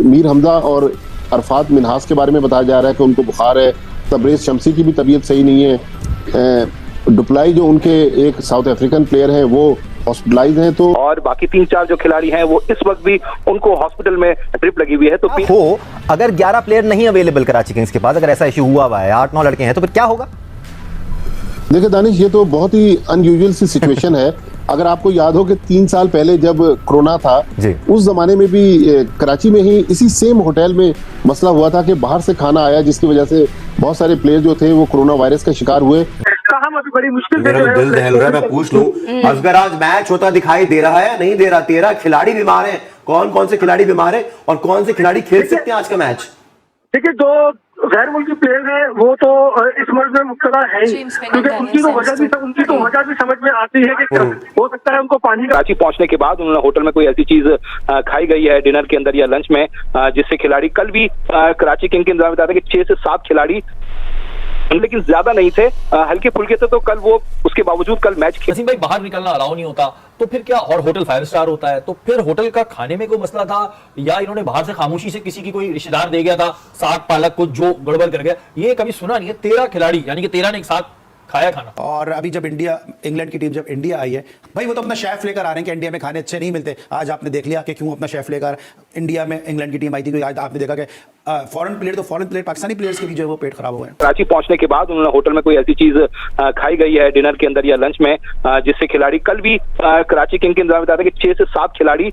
मीर हमजा और अरफात मिनहास के बारे में बताया जा रहा है कि उनको बुखार है। तबरेज शमसी की भी तबीयत सही नहीं है। डुप्लाई जो उनके एक साउथ अफ्रीकन प्लेयर हैं वो हॉस्पिटलाइज हैं। तो और बाकी 3-4 जो खिलाड़ी हैं वो इस वक्त भी उनको हॉस्पिटल में ड्रिप लगी हुई है। तो हो अगर 11 प्लेयर नहीं अवेलेबल कराची किंग्स के पास, अगर ऐसा इशू हुआ है, 8-9 लड़के हैं, तो फिर क्या होगा? देखिए दानिश, ये तो बहुत ही अनयूजुअल सी सिचुएशन है। अगर आपको याद हो कि 3 साल पहले जब कोरोना था, उस जमाने में भी कराची में ही इसी सेम होटल में मसला हुआ था कि बाहर से खाना आया, जिसकी वजह से बहुत सारे प्लेयर जो थे वो कोरोना वायरस का शिकार हुए। हम अभी बड़ी मुश्किल मेरा तो दिल दहल रहा है। मैं पूछ लूं, असगर आज मैच होता दिखाई दे रहा है या नहीं दे रहा? 13 खिलाड़ी बीमार हैं। कौन कौन से खिलाड़ी बीमार हैं और कौन से खिलाड़ी खेल सकते हैं आज का मैच? देखिए, जो गैर मुल्की प्लेयर हैं वो तो इस मर्ज में मुब्तला है ही, क्योंकि उनकी तो वजह भी समझ में आती है कि हो सकता है उनको पानी। कराची पहुंचने के बाद उन्होंने होटल में कोई ऐसी चीज खाई गई है डिनर के अंदर या लंच में, जिससे खिलाड़ी कल भी कराची किंग के इंतजाम बताते हैं कि 6 से 7 खिलाड़ी, लेकिन ज्यादा नहीं थे, हल्के फुल्के थे। तो कल वो उसके बावजूद कल मैच वसीम भाई बाहर निकलना अलाउ नहीं होता तो फिर क्या? और होटल 5 स्टार होता है, तो फिर होटल का खाने में कोई मसला था या इन्होंने बाहर से खामोशी से किसी की कोई रिश्तेदार दे गया था साग पालक को जो गड़बड़ कर गया? ये कभी सुना नहीं है। 13 खिलाड़ी यानी कि 13 ने एक साथ खाया खाना। और अभी जब इंग्लैंड की टीम जब इंडिया आई है भाई, वो तो अपना शेफ लेकर आ रहे हैं कि इंडिया में खाने अच्छे नहीं मिलते। आज आपने देख लिया कि क्यों अपना शेफ लेकर इंडिया में इंग्लैंड की टीम आई थी। आज आपने देखा कि फॉरेन प्लेयर पाकिस्तानी प्लेयर्स के भी जो है वो पेट खराब हुए हैं। कराची पहुंचने के बाद उन्होंने होटल में कोई ऐसी चीज खाई गई है डिनर के अंदर या लंच में, जिससे खिलाड़ी कल भी कराची किंग के इंतजाम बताते हैं कि 6 से 7 खिलाड़ी,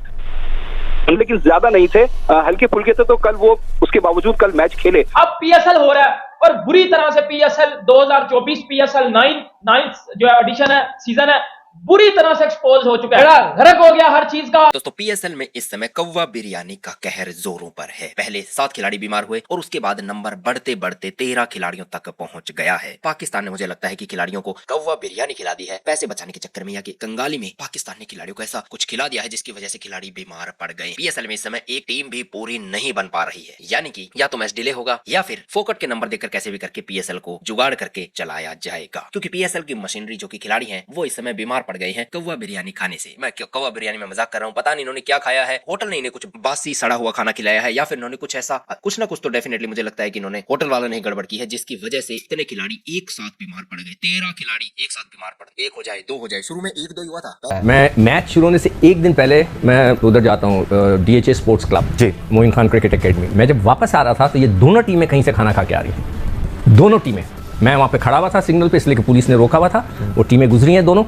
लेकिन ज्यादा नहीं थे, हल्के फुल्के थे। तो कल वो उसके बावजूद कल मैच खेले। अब पीएसएल हो रहा है और बुरी तरह से पीएसएल 2024 पीएसएल 9 जो एडिशन है, सीजन है, बुरी तरह से एक्सपोज हो चुका है। घरक हो गया हर चीज का। दोस्तों, पीएसएल में इस समय कौवा बिरयानी का कहर जोरों पर है। पहले 7 खिलाड़ी बीमार हुए और उसके बाद नंबर बढ़ते बढ़ते 13 खिलाड़ियों तक पहुंच गया है। पाकिस्तान ने मुझे लगता है कि खिलाड़ियों को कौवा बिरयानी खिला दी है पैसे बचाने के चक्कर में, या कि कंगाली में पाकिस्तान ने खिलाड़ियों को ऐसा कुछ खिला दिया है जिसकी वजह से खिलाड़ी बीमार पड़ गए। पीएसएल में इस समय एक टीम भी पूरी नहीं बन पा रही है, यानी कि या तो मैच डिले होगा या फिर फोकट के नंबर देकर कैसे भी करके पीएसएल को जुगाड़ करके चलाया जाएगा, क्योंकि पीएसएल की मशीनरी जो की खिलाड़ी है वो इस समय बीमार पड़ गए हैं कौवा बिरयानी खाने से। मैं क्यों कौवा बिरयानी में मजाक कर रहा हूँ, पता नहीं इन्होंने क्या खाया है। होटल ने इन्हें कुछ बासी सड़ा हुआ खाना खिलाया है या फिर इन्होंने कुछ ऐसा कुछ ना कुछ तो डेफिनेटली मुझे लगता है कि इन्होंने होटल वालों ने गड़बड़ की है, जिसकी वजह से इतने खिलाड़ी एक साथ बीमार पड़ गए। 13 खिलाड़ी एक साथ बीमार पड़ गए। 1 हो जाए 2 हो जाए, शुरू में 1-2 ही हुआ था। मैं मैच शुरू होने से एक दिन पहले मैं उधर जाता हूँ, DHA स्पोर्ट्स क्लब जी, मोइन खान क्रिकेट एकेडमी। मैं जब वापस आ रहा था तो ये दोनों टीमें कहीं से खाना खा के आ रही थी, दोनों टीमें। मैं वहाँ पे खड़ा हुआ था सिग्नल पे, इसलिए कि पुलिस ने रोका हुआ था। वो टीमें गुजरी हैं, दोनों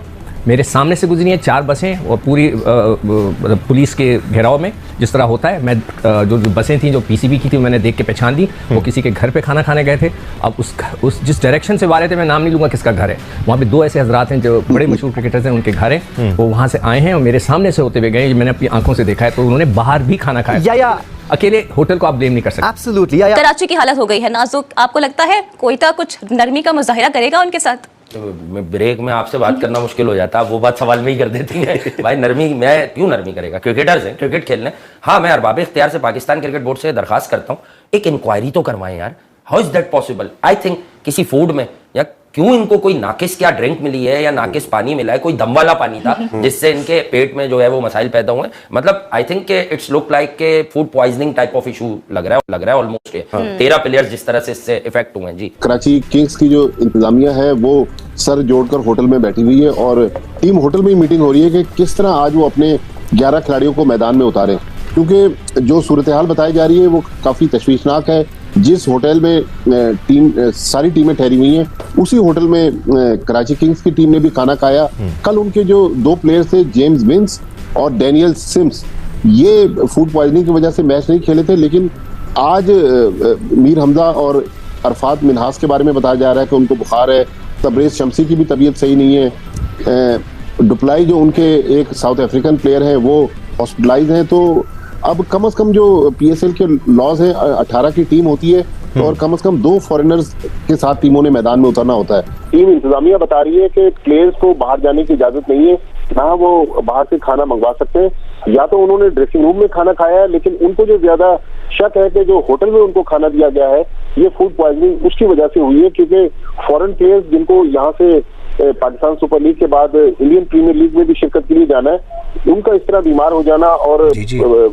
मेरे सामने से गुजरी हैं, 4 बसें और पूरी पुलिस के घेराव में जिस तरह होता है। मैं जो बसें थी जो PCB की थी मैंने देख के पहचान दी, वो किसी के घर पे खाना खाने गए थे। अब उस जिस डायरेक्शन से वाले थे, मैं नाम नहीं लूँगा किसका घर है, वहाँ पे 2 ऐसे हजरात हैं जो बड़े मशहूर क्रिकेटर्स हैं, उनके घर हैं, वो वहाँ से आए हैं और मेरे सामने से होते हुए गए। मैंने अपनी आंखों से देखा है, तो उन्होंने बाहर भी खाना खाया या अकेले होटल को आप ब्लेम नहीं कर सकते। एब्सोल्युटली। कराची की हालत हो गई है नाजुक, आपको लगता है कोयटा कुछ नरमी का मुजाहिरा करेगा उनके साथ? तो ब्रेक में आपसे बात करना मुश्किल हो जाता है, वो बात सवाल में ही कर देती है। भाई नरमी, मैं क्यों नरमी करेगा? क्रिकेटर्स हैं, क्रिकेट खेलने। हाँ, मैं अरबाब इख्तियार से पाकिस्तान क्रिकेट बोर्ड से दरखास्त करता हूँ, एक इंक्वायरी तो करवाएं यार। How is that possible? I think किसी फूड में या क्यों इनको कोई नाकिस क्या ड्रिंक मिली है या नाकिस पानी मिला है, कोई दम वाला पानी था जिससे इनके पेट में जो है वो मसाइल पैदा हुए। मतलब I think it's look like के food poisoning type of issue लग रहा है ऑलमोस्ट। 13 प्लेयर्स जिस तरह से इससे इफेक्ट हुए हैं जी। कराची किंग्स की जो इंतजामिया है वो सर जोड़कर होटल में बैठी हुई है और टीम होटल में ही मीटिंग हो रही है कि किस तरह आज वो अपने 11 खिलाड़ियों को मैदान में उतारे, क्योंकि जो सूरत हाल बताई जा रही है वो काफी तशवीशनाक है। जिस होटल में सारी टीमें ठहरी हुई हैं, उसी होटल में कराची किंग्स की टीम ने भी खाना खाया। कल उनके जो 2 प्लेयर्स थे, जेम्स विंस और डैनियल सिम्स, ये फूड पॉइजनिंग की वजह से मैच नहीं खेले थे। लेकिन आज मीर हमजा और अरफात मिनहास के बारे में बताया जा रहा है कि उनको बुखार है। तबरेज शमसी की भी तबीयत सही नहीं है। डुप्लाई जो उनके एक साउथ अफ्रीकन प्लेयर हैं वो हॉस्पिटलाइज हैं। तो अब कम से कम जो PSL के लॉज हैं, 18 की टीम होती है और कम से कम 2 फॉरेनर्स के साथ टीमों ने मैदान में उतरना होता है। टीम इंतजामिया बता रही है कि प्लेयर्स को बाहर जाने की इजाजत नहीं है, ना वो बाहर से खाना मंगवा सकते हैं। या तो उन्होंने ड्रेसिंग रूम में खाना खाया है, लेकिन उनको जो ज्यादा शक है कि जो होटल में उनको खाना दिया गया है ये फूड पॉइजनिंग उसकी वजह से हुई है, क्योंकि फॉरेन प्लेयर्स जिनको यहाँ से पाकिस्तान सुपर लीग के बाद इंडियन प्रीमियर लीग में भी शिरकत के लिए जाना है, उनका इस तरह बीमार हो जाना और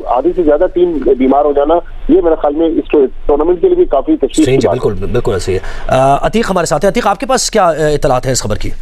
आधी से ज्यादा टीम बीमार हो जाना, ये मेरे ख्याल में इस टूर्नामेंट के लिए भी काफी तशवीश की बात है। बिल्कुल बिल्कुल ऐसे है। अतीक हमारे साथ है। अतीक, आपके पास क्या इत्तलात है इस खबर की?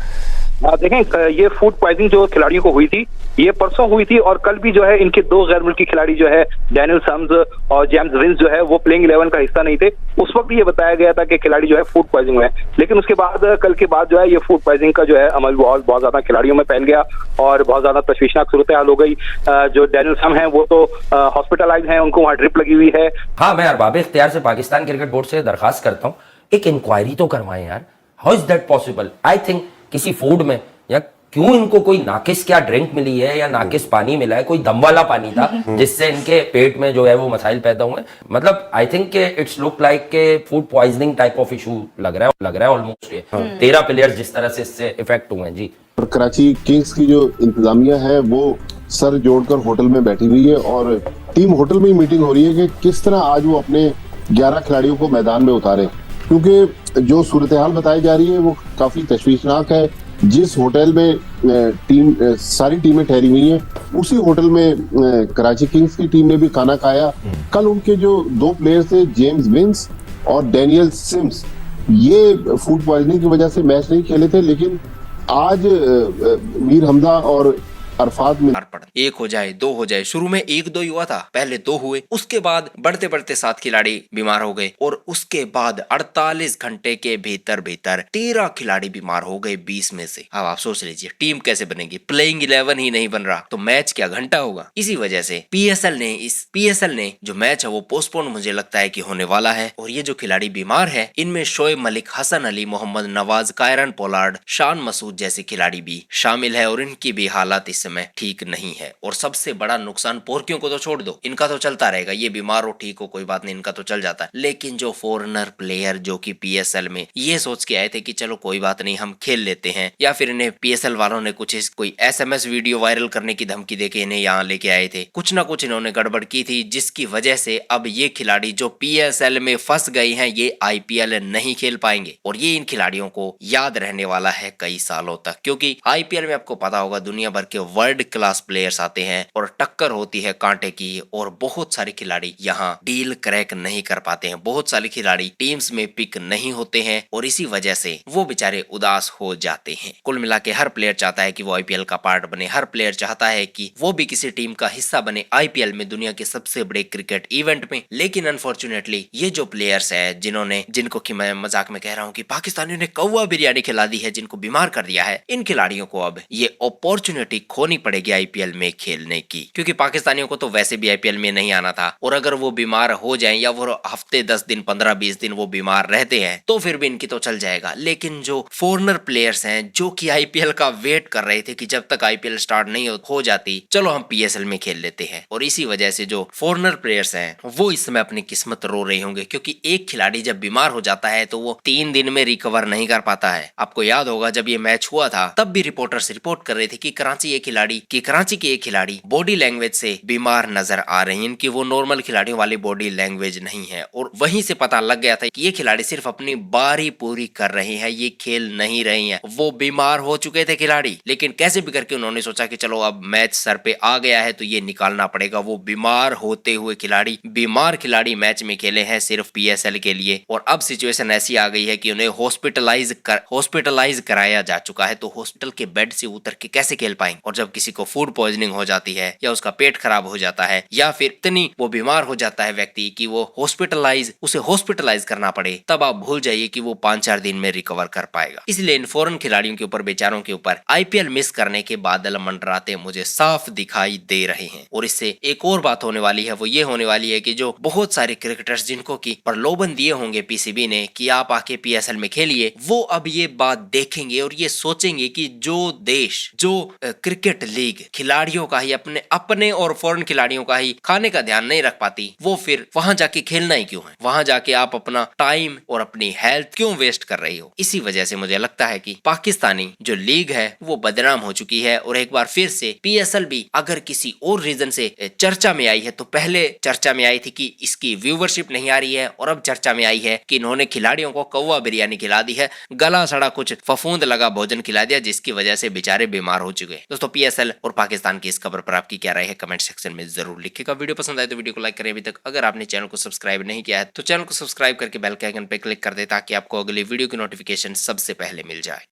देखें, ये फूड पॉइजनिंग जो खिलाड़ियों को हुई थी, ये परसों हुई थी और कल भी जो है इनके दो गैर मुल्की खिलाड़ी जो है डैनियल सम्स और जेम्स विंस जो है वो प्लेइंग 11 का हिस्सा नहीं थे। उस वक्त ये बताया गया था कि खिलाड़ी जो है फूड पॉइजनिंग हुए, लेकिन उसके बाद कल के बाद जो है ये फूड पॉइजनिंग का जो है अमल बहुत ज्यादा खिलाड़ियों में फैल गया और बहुत ज्यादा तशवीशनाक सूरत हाल हो गई। जो डैनियल सम है वो तो हॉस्पिटलाइज है, उनको वहाँ ड्रिप लगी हुई है। हाँ, मैं अरबाब इख्तियार से पाकिस्तान क्रिकेट बोर्ड से दरखास्त करता हूँ, एक इंक्वायरी तो करवाएं यार। How is that possible? I think किसी फूड में या क्यों इनको कोई नाकिस क्या ड्रिंक मिली है या नाकिस पानी मिला है, कोई दम वाला पानी था जिससे इनके पेट में जो है वो मसाइल पैदा हुए। मतलब आई थिंक के इट्स लुक लाइक के food poisoning type of issue लग रहा है ऑलमोस्ट। ये 13 प्लेयर्स जिस तरह से इससे इफेक्ट हुए हैं जी। और कराची किंग्स की जो इंतजामिया है वो सर जोड़कर होटल में बैठी हुई है और टीम होटल में ही मीटिंग हो रही है कि किस तरह आज वो अपने 11 खिलाड़ियों को मैदान में उतारे, क्योंकि जो सूरत हाल बताई जा रही है वो काफी तशवीशनाक है। जिस होटल में सारी टीमें ठहरी हुई हैं, उसी होटल में कराची किंग्स की टीम ने भी खाना खाया। कल उनके जो 2 प्लेयर्स थे, जेम्स विंस और डैनियल सिम्स, ये फूड पॉइजनिंग की वजह से मैच नहीं खेले थे, लेकिन आज मीर हमजा और अरफात में एक हो जाए, 2 हो जाए। शुरू में 1-2 ही हुआ था, पहले 2 हुए, उसके बाद बढ़ते बढ़ते 7 खिलाड़ी बीमार हो गए और उसके बाद 48 घंटे के भीतर 13 खिलाड़ी बीमार हो गए 20 में से। अब आप सोच लीजिए टीम कैसे बनेगी? प्लेइंग 11 ही नहीं बन रहा तो मैच क्या घंटा होगा? इसी वजह से पीएसएल ने जो मैच है वो पोस्टपोन मुझे लगता है कि होने वाला है। और ये जो खिलाड़ी बीमार है इनमें शोएब मलिक, हसन अली, मोहम्मद नवाज, कायरन पोलार्ड, शान मसूद जैसे खिलाड़ी भी शामिल है और इनकी भी हालत इस समय ठीक नहीं है। और सबसे बड़ा नुकसान पोर्कियों को तो छोड़ दो, इनका तो चलता रहेगा, ये बीमार हो ठीक हो कोई बात नहीं, इनका तो चल जाता है। लेकिन जो फॉरेनर प्लेयर जो कि पीएसएल में ये सोच के आए थे कि चलो कोई बात नहीं हम खेल लेते हैं, या फिर इन्हें पीएसएल वालों ने कोई एसएमएस वीडियो वायरल करने की धमकी देके इन्हें यहाँ लेके आए थे, कुछ ना कुछ इन्होंने गड़बड़ की थी, जिसकी वजह से अब ये खिलाड़ी जो पीएसएल में फंस गए हैं ये आईपीएल नहीं खेल पाएंगे। और ये इन खिलाड़ियों को याद रहने वाला है कई सालों तक, क्योंकि आईपीएल में आपको पता होगा दुनिया भर के वर्ल्ड क्लास प्लेयर्स आते हैं और टक्कर होती है कांटे की, और बहुत सारे खिलाड़ी यहाँ डील क्रैक नहीं कर पाते हैं, बहुत सारे खिलाड़ी टीम्स में पिक नहीं होते हैं और इसी वजह से वो बेचारे उदास हो जाते हैं। कुल मिला के हर प्लेयर चाहता है कि वो आईपीएल का पार्ट बने, हर प्लेयर चाहता है कि वो भी किसी टीम का हिस्सा बने आईपीएल में, दुनिया के सबसे बड़े क्रिकेट इवेंट में। लेकिन अनफॉर्चुनेटली ये जो प्लेयर्स है जिनको कि मैं मजाक में कह रहा हूँ कि पाकिस्तानियों ने कौवा बिरयानी खिला दी है, जिनको बीमार कर दिया है, इन खिलाड़ियों को अब ये अपॉर्चुनिटी खोनी पड़ेगी आईपीएल में खेलने की, क्योंकि पाकिस्तानियों को तो वैसे भी आईपीएल में नहीं आना था। और अगर वो बीमार हो जाएं या वो हफ्ते 10 दिन 15-20 दिन वो बीमार रहते हैं तो फिर भी इनकी तो चल जाएगा। लेकिन जो फॉरेनर प्लेयर्स हैं जो कि आईपीएल का वेट कर रहे थे कि जब तक आईपीएल स्टार्ट नहीं हो जाती चलो हम पीएसएल में खेल लेते हैं, और इसी वजह से जो फॉरेनर प्लेयर्स हैं वो इस समय अपनी किस्मत रो रहे होंगे, क्योंकि एक खिलाड़ी जब बीमार हो जाता है तो वो 3 दिन में रिकवर नहीं कर पाता है। आपको याद होगा जब ये मैच हुआ था तब भी रिपोर्टर्स रिपोर्ट कर रहे थे कि कराची के एक खिलाड़ी बॉडी लैंग्वेज से बीमार नजर आ रहे हैं, इनकी वो नॉर्मल खिलाड़ियों वाली बॉडी लैंग्वेज नहीं है। और वहीं से पता लग गया था कि ये खिलाड़ी सिर्फ अपनी बारी पूरी कर रहे हैं, ये खेल नहीं रहे हैं, वो बीमार हो चुके थे खिलाड़ी। लेकिन कैसे भी करके उन्होंने सोचा कि चलो अब मैच सर पे आ गया है तो ये निकालना पड़ेगा। वो बीमार होते हुए बीमार खिलाड़ी मैच में खेले हैं सिर्फ पीएसएल के लिए, और अब सिचुएशन ऐसी आ गई है कि उन्हें हॉस्पिटलाइज कराया जा चुका है, तो हॉस्पिटल के बेड से उतर के कैसे खेल पाएंगे। और जब किसी को फूड पॉइजनिंग हो जाती है या उसका पेट खराब हो जाता है या फिर इतनी वो बीमार हो जाता है व्यक्ति कि वो उसे हॉस्पिटलाइज करना पड़े, तब आप भूल जाइए कि वो 5-4 दिन में रिकवर कर पाएगा। इसलिए इन फॉरेन खिलाड़ियों के ऊपर, बेचारों के ऊपर आईपीएल मिस करने के बादल मंडराते मुझे साफ दिखाई दे रहे हैं। और इससे एक और बात होने वाली है, वो ये होने वाली है कि जो बहुत सारे क्रिकेटर्स जिनको की प्रलोभन दिए होंगे पीसीबी ने कि आप आके पीएसएल में खेलिए, वो अब ये बात देखेंगे और ये सोचेंगे कि जो देश, जो क्रिकेट क्रिकेट लीग खिलाड़ियों का ही अपने और फॉरेन खिलाड़ियों का ही खाने का ध्यान नहीं रख पाती, वो फिर वहां जाके खेलना ही क्यों है? वहां जाके आप अपना टाइम और अपनी हेल्थ क्यों वेस्ट कर रही हो? इसी वजह से मुझे लगता है कि पाकिस्तानी जो लीग है वो बदनाम हो चुकी है। और एक बार फिर से PSL भी अगर किसी और रीजन से चर्चा में आई है तो पहले चर्चा में आई थी कि इसकी व्यूवरशिप नहीं आ रही है, और अब चर्चा में आई है कि इन्होंने खिलाड़ियों को कौवा बिरयानी खिला दी है, गला सड़ा कुछ फफूंद लगा भोजन खिला दिया, जिसकी वजह से बेचारे बीमार हो चुके हैं। दोस्तों, PSL और पाकिस्तान की इस खबर पर आपकी क्या राय है कमेंट सेक्शन में जरूर लिखिएगा। वीडियो पसंद आए तो वीडियो को लाइक करें। अभी तक अगर आपने चैनल को सब्सक्राइब नहीं किया है तो चैनल को सब्सक्राइब करके बेल के आइकन पर क्लिक कर दे ताकि आपको अगली वीडियो की नोटिफिकेशन सबसे पहले मिल जाए।